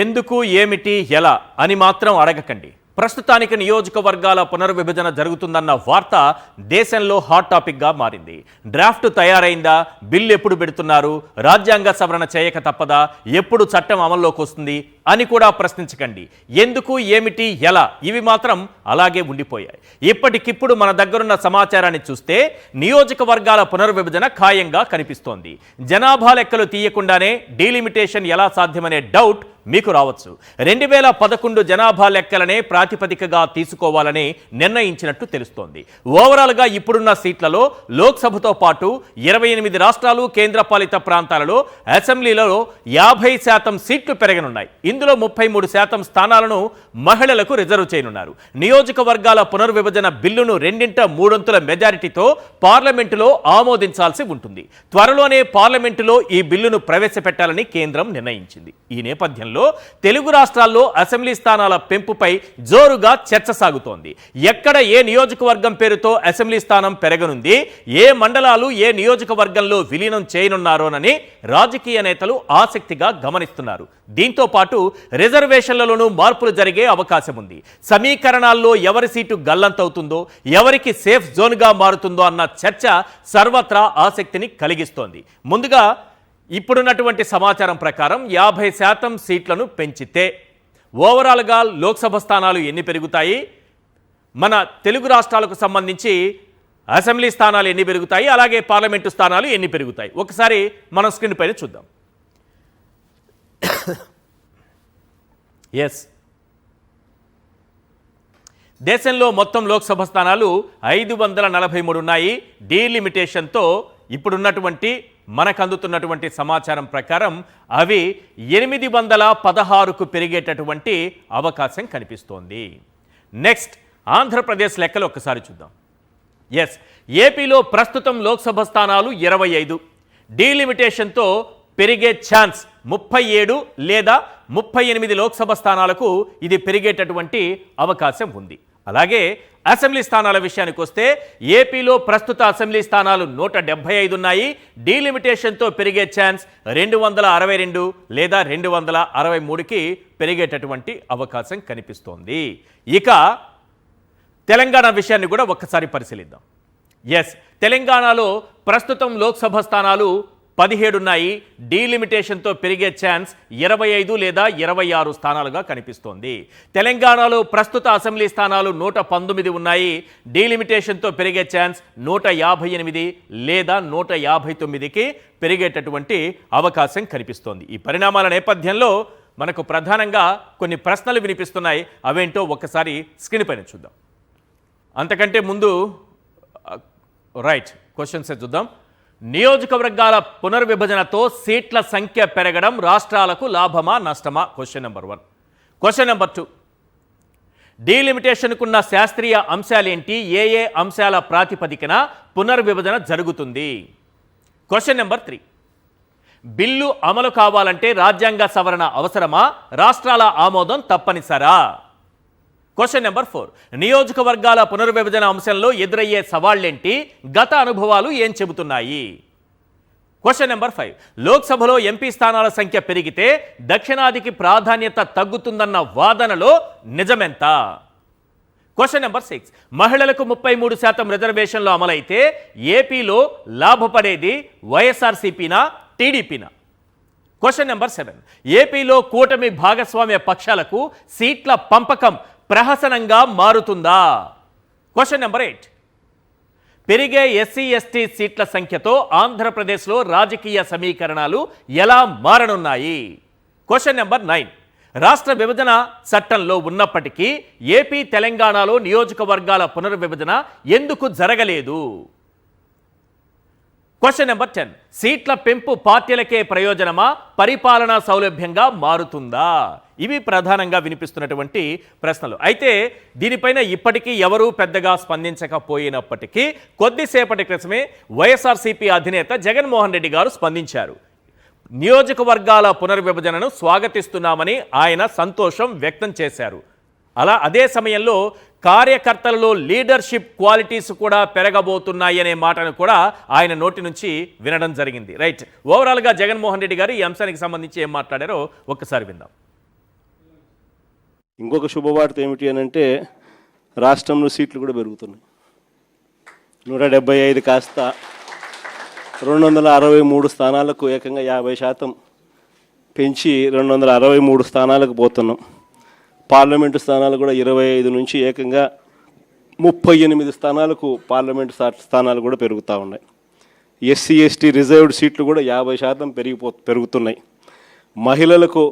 ఎందుకు ఏమిటి ఎలా అని మాత్రం అడగకండి. ప్రస్తుతానికి నియోజకవర్గాల పునర్విభజన జరుగుతుందన్న వార్త దేశంలో హాట్ టాపిక్గా మారింది. డ్రాఫ్ట్ తయారైందా, బిల్ ఎప్పుడు పెడుతున్నారు, రాజ్యాంగ సవరణ చేయక తప్పదా, ఎప్పుడు చట్టం అమల్లోకి వస్తుంది అని కూడా ప్రశ్నించకండి. ఎందుకు ఏమిటి ఎలా ఇవి మాత్రం అలాగే ఉండిపోయాయి. ఇప్పటికిప్పుడు మన దగ్గరున్న సమాచారాన్ని చూస్తే నియోజకవర్గాల పునర్విభజన ఖాయంగా కనిపిస్తోంది. జనాభా లెక్కలు తీయకుండానే డీలిమిటేషన్ ఎలా సాధ్యమనే డౌట్ మీకు రావచ్చు. 2011 జనాభా లెక్కలనే ప్రాతిపదికగా తీసుకోవాలని నిర్ణయించినట్టు తెలుస్తోంది. ఓవరాల్గా ఇప్పుడున్న సీట్లలో లోక్సభతో పాటు 28 రాష్ట్రాలు కేంద్రపాలిత ప్రాంతాలలో అసెంబ్లీలలో 50% సీట్లు పెరగనున్నాయి. ఇందులో 33% స్థానాలను మహిళలకు రిజర్వ్ చేయనున్నారు. నియోజకవర్గాల పునర్విభజన బిల్లును 2/3 మెజారిటీతో పార్లమెంటులో ఆమోదించాల్సి ఉంటుంది. త్వరలోనే పార్లమెంటులో ఈ బిల్లును ప్రవేశపెట్టాలని కేంద్రం నిర్ణయించింది. ఈ నేపథ్యంలో తెలుగు రాష్ట్రాల్లో అసెంబ్లీ స్థానాల పెంపుపై జోరుగా చర్చ సాగుతోంది. ఎక్కడ ఏ నియోజకవర్గం పేరుతో అసెంబ్లీ స్థానం పెరగనుంది, ఏ మండలాలు ఏ నియోజకవర్గంలో విలీనం చేయనున్నారోనని రాజకీయ నేతలు ఆసక్తిగా గమనిస్తున్నారు. దీంతో పాటు రిజర్వేషన్లలోనూ మార్పులు జరిగే అవకాశం ఉంది. సమీకరణాల్లో ఎవరి సీటు గల్లంతవుతుందో, ఎవరికి సేఫ్ జోన్గా మారుతుందో అన్న చర్చ సర్వత్రా ఆసక్తిని కలిగిస్తోంది. ముందుగా ఇప్పుడున్నటువంటి సమాచారం ప్రకారం 50% సీట్లను పెంచితే ఓవరాల్గా లోక్సభ స్థానాలు ఎన్ని పెరుగుతాయి, మన తెలుగు రాష్ట్రాలకు సంబంధించి అసెంబ్లీ స్థానాలు ఎన్ని పెరుగుతాయి, అలాగే పార్లమెంటు స్థానాలు ఎన్ని పెరుగుతాయి ఒకసారి మనం స్క్రీన్ పైన చూద్దాం. ఎస్, దేశంలో మొత్తం లోక్సభ స్థానాలు 543 ఉన్నాయి. డీలిమిటేషన్తో ఇప్పుడున్నటువంటి మనకు అందుతున్నటువంటి సమాచారం ప్రకారం అవి 816కు పెరిగేటటువంటి అవకాశం కనిపిస్తోంది. నెక్స్ట్ ఆంధ్రప్రదేశ్ లెక్కలు ఒక్కసారి చూద్దాం. ఎస్, ఏపీలో ప్రస్తుతం లోక్సభ స్థానాలు 25. డీలిమిటేషన్తో పెరిగే ఛాన్స్ 37 లేదా 38 లోక్సభ స్థానాలకు ఇది పెరిగేటటువంటి అవకాశం ఉంది. అలాగే అసెంబ్లీ స్థానాల విషయానికి వస్తే ఏపీలో ప్రస్తుత అసెంబ్లీ స్థానాలు 175 ఉన్నాయి. డీలిమిటేషన్తో పెరిగే ఛాన్స్ 262 లేదా 263కి పెరిగేటటువంటి అవకాశం కనిపిస్తోంది. ఇక తెలంగాణ విషయాన్ని కూడా ఒక్కసారి పరిశీలిద్దాం. ఎస్, తెలంగాణలో ప్రస్తుతం లోక్సభ స్థానాలు 17 ఉన్నాయి. డీలిమిటేషన్తో పెరిగే ఛాన్స్ 25 లేదా 26 స్థానాలుగా కనిపిస్తోంది. తెలంగాణలో ప్రస్తుత అసెంబ్లీ స్థానాలు 119 ఉన్నాయి. డీలిమిటేషన్తో పెరిగే ఛాన్స్ 158 లేదా 159కి పెరిగేటటువంటి అవకాశం కనిపిస్తోంది. ఈ పరిణామాల నేపథ్యంలో మనకు ప్రధానంగా కొన్ని ప్రశ్నలు వినిపిస్తున్నాయి. అవేంటో ఒక్కసారి స్క్రీన్ పైన చూద్దాం. అంతకంటే ముందు రైట్ క్వశ్చన్స్ చూద్దాం. నియోజకవర్గాల పునర్విభజనతో సీట్ల సంఖ్య పెరగడం రాష్ట్రాలకు లాభమా నష్టమా? Question number 1. క్వశ్చన్ నెంబర్ 2, డీలిమిటేషన్కున్న శాస్త్రీయ అంశాలేంటి, ఏ ఏ అంశాల ప్రాతిపదికన పునర్విభజన జరుగుతుంది? క్వశ్చన్ నెంబర్ 3, బిల్లు అమలు కావాలంటే రాజ్యాంగ సవరణ అవసరమా, రాష్ట్రాల ఆమోదం తప్పనిసరా? క్వశ్చన్ నెంబర్ 4, నియోజకవర్గాల పునర్విభజన అంశంలో ఎదురయ్యే సవాళ్లేంటి, గత అనుభవాలు ఏం చెబుతున్నాయి? క్వశ్చన్ నెంబర్ 5, లోక్సభలో ఎంపీ స్థానాల సంఖ్య పెరిగితే దక్షిణాదికి ప్రాధాన్యత తగ్గుతుందన్న వాదనలో నిజమెంత? క్వశ్చన్ నెంబర్ 6, మహిళలకు 33% రిజర్వేషన్లు అమలైతే ఏపీలో లాభపడేది వైఎస్ఆర్సీపీనా టీడీపీనా? క్వశ్చన్ నెంబర్ 7, ఏపీలో కూటమి భాగస్వామ్య పక్షాలకు సీట్ల పంపకం ప్రహసనంగా మారుతుందా? క్వశ్చన్ నెంబర్ 8, పెరిగే ఎస్సీ ఎస్టీ సీట్ల సంఖ్యతో ఆంధ్రప్రదేశ్లో రాజకీయ సమీకరణాలు ఎలా మారనున్నాయి? క్వశ్చన్ నెంబర్ 9, రాష్ట్ర విభజన చట్టంలో ఉన్నప్పటికీ ఏపీ తెలంగాణలో నియోజకవర్గాల పునర్విభజన ఎందుకు జరగలేదు? క్వశ్చన్ నెంబర్ 10, సీట్ల పెంపు పార్టీలకే ప్రయోజనమా, పరిపాలనా సౌలభ్యంగా మారుతుందా? ఇవి ప్రధానంగా వినిపిస్తున్నటువంటి ప్రశ్నలు. అయితే దీనిపైన ఇప్పటికీ ఎవరూ పెద్దగా స్పందించకపోయినప్పటికీ కొద్దిసేపటి క్రితమే వైఎస్ఆర్సీపీ అధినేత జగన్మోహన్ రెడ్డి గారు స్పందించారు. నియోజకవర్గాల పునర్విభజనను స్వాగతిస్తున్నామని ఆయన సంతోషం వ్యక్తం చేశారు. అదే సమయంలో కార్యకర్తలలో లీడర్షిప్ క్వాలిటీస్ కూడా పెరగబోతున్నాయనే మాటను కూడా ఆయన నోటి నుంచి వినడం జరిగింది. రైట్, ఓవరాల్గా జగన్మోహన్ రెడ్డి గారు ఈ అంశానికి సంబంధించి ఏం మాట్లాడారో ఒక్కసారి విందాం. ఇంకొక శుభవార్త ఏమిటి అని అంటే రాష్ట్రంలో సీట్లు కూడా పెరుగుతున్నాయి. 175 కాస్త 263 స్థానాలకు ఏకంగా 50% పెంచి 263 స్థానాలకు పోతున్నాం. పార్లమెంటు స్థానాలు కూడా 25 నుంచి ఏకంగా 38 స్థానాలకు పార్లమెంటు స్థానాలు కూడా పెరుగుతూ ఉన్నాయి. ఎస్సీ ఎస్టీ రిజర్వ్డ్ సీట్లు కూడా 50% పెరుగుతున్నాయి. మహిళలకు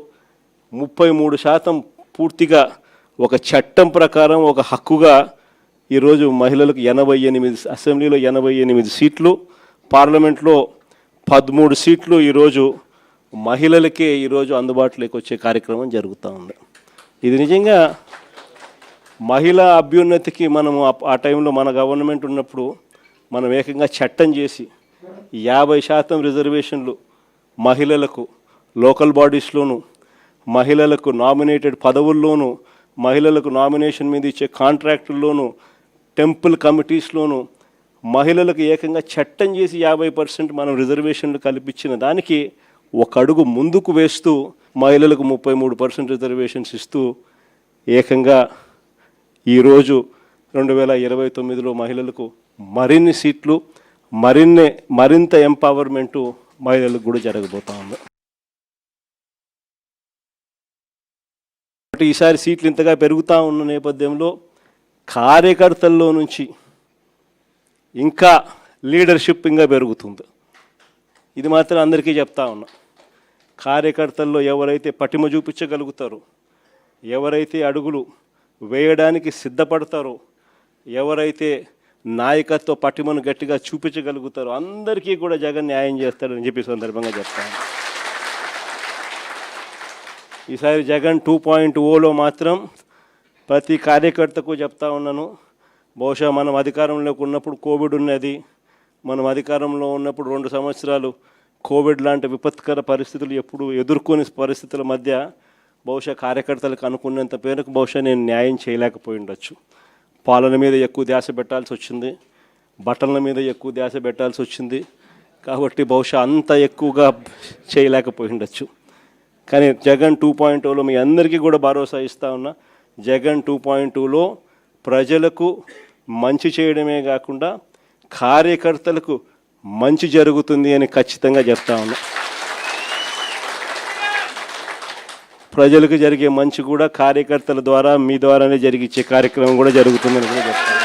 33% పూర్తిగా ఒక చట్టం ప్రకారం ఒక హక్కుగా ఈరోజు మహిళలకు 88 అసెంబ్లీలో 88 సీట్లు, పార్లమెంట్లో 13 సీట్లు ఈరోజు మహిళలకే ఈరోజు అందుబాటులోకి వచ్చే కార్యక్రమం జరుగుతూ ఉంది. ఇది నిజంగా మహిళా అభ్యున్నతికి మనము ఆ టైంలో మన గవర్నమెంట్ ఉన్నప్పుడు మనం ఏకంగా చట్టం చేసి 50% రిజర్వేషన్లు మహిళలకు లోకల్ బాడీస్లోను, మహిళలకు నామినేటెడ్ పదవుల్లోనూ, మహిళలకు నామినేషన్ మీద ఇచ్చే కాంట్రాక్టుల్లోనూ, టెంపుల్ కమిటీస్లోనూ మహిళలకు ఏకంగా చట్టం చేసి 50% మనం రిజర్వేషన్లు కల్పించిన దానికి ఒక అడుగు ముందుకు వేస్తూ మహిళలకు 33% రిజర్వేషన్స్ ఇస్తూ ఏకంగా ఈరోజు 2029లో మహిళలకు మరిన్ని సీట్లు, మరింత ఎంపవర్మెంటు మహిళలకు కూడా జరగబోతా ఉంది. ఈసారి సీట్లు ఇంతగా పెరుగుతూ ఉన్న నేపథ్యంలో కార్యకర్తల్లో నుంచి ఇంకా లీడర్షిప్ ఇంకా పెరుగుతుంది. ఇది మాత్రం అందరికీ చెప్తా ఉన్నా. కార్యకర్తల్లో ఎవరైతే పటిమ చూపించగలుగుతారో, ఎవరైతే అడుగులు వేయడానికి సిద్ధపడతారో, ఎవరైతే నాయకత్వ పటిమను గట్టిగా చూపించగలుగుతారో అందరికీ కూడా జగన్ న్యాయం చేస్తాడని చెప్పి సందర్భంగా చెప్తాను. ఈసారి జగన్ 2.0లో మాత్రం ప్రతి కార్యకర్తకు చెప్తా ఉన్నాను. బహుశా మనం అధికారంలోకి ఉన్నప్పుడు కోవిడ్ ఉన్నది, మనం అధికారంలో ఉన్నప్పుడు 2 సంవత్సరాలు కోవిడ్ లాంటి విపత్కర పరిస్థితులు ఎప్పుడు ఎదుర్కొని పరిస్థితుల మధ్య బహుశా కార్యకర్తలకు అనుకున్నంత పేరుకు బహుశా నేను న్యాయం చేయలేకపోయి ఉండొచ్చు. పాలన మీద ఎక్కువ ధ్యాస పెట్టాల్సి వచ్చింది, బట్టల మీద ఎక్కువ ధ్యాస పెట్టాల్సి వచ్చింది, కాబట్టి బహుశా అంత ఎక్కువగా చేయలేకపోయి ఉండొచ్చు. కానీ జగన్ 2.0లో మీ అందరికీ కూడా భరోసా ఇస్తా ఉన్నా. జగన్ 2.0లో ప్రజలకు మంచి చేయడమే కాకుండా కార్యకర్తలకు మంచి జరుగుతుంది అని ఖచ్చితంగా చెప్తా ఉన్నా. ప్రజలకు జరిగే మంచి కూడా కార్యకర్తల ద్వారా మీ ద్వారానే జరిగించే కార్యక్రమం కూడా జరుగుతుందని కూడా చెప్తాను.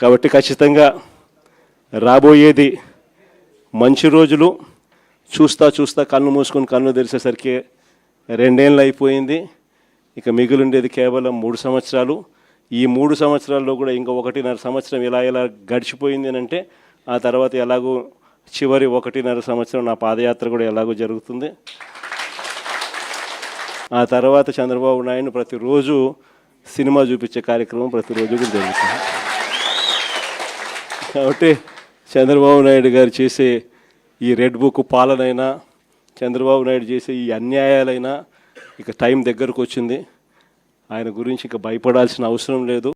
కాబట్టి ఖచ్చితంగా రాబోయేది మంచి రోజులు. చూస్తా కన్ను మూసుకొని కన్ను తెరిచేసరికి 2 ఏళ్ళు అయిపోయింది. ఇక మిగిలిండేది కేవలం 3 సంవత్సరాలు. ఈ 3 సంవత్సరాల్లో కూడా ఇంకా 1.5 సంవత్సరం ఎలా గడిచిపోయింది అని అంటే ఆ తర్వాత ఎలాగో చివరి 1.5 సంవత్సరం నా పాదయాత్ర కూడా ఎలాగో జరుగుతుంది. ఆ తర్వాత చంద్రబాబు నాయుడు ప్రతిరోజు సినిమా చూపించే కార్యక్రమం ప్రతిరోజు కూడా జరుగుతుంది. కాబట్టి చంద్రబాబు నాయుడు గారు చేసే ఈ రెడ్ బుక్ పాలనైనా, చంద్రబాబు నాయుడు చేసే ఈ అన్యాయాలైనా ఇక టైం దగ్గరకు వచ్చింది. ఆయన గురించి ఇక భయపడాల్సిన అవసరం లేదు.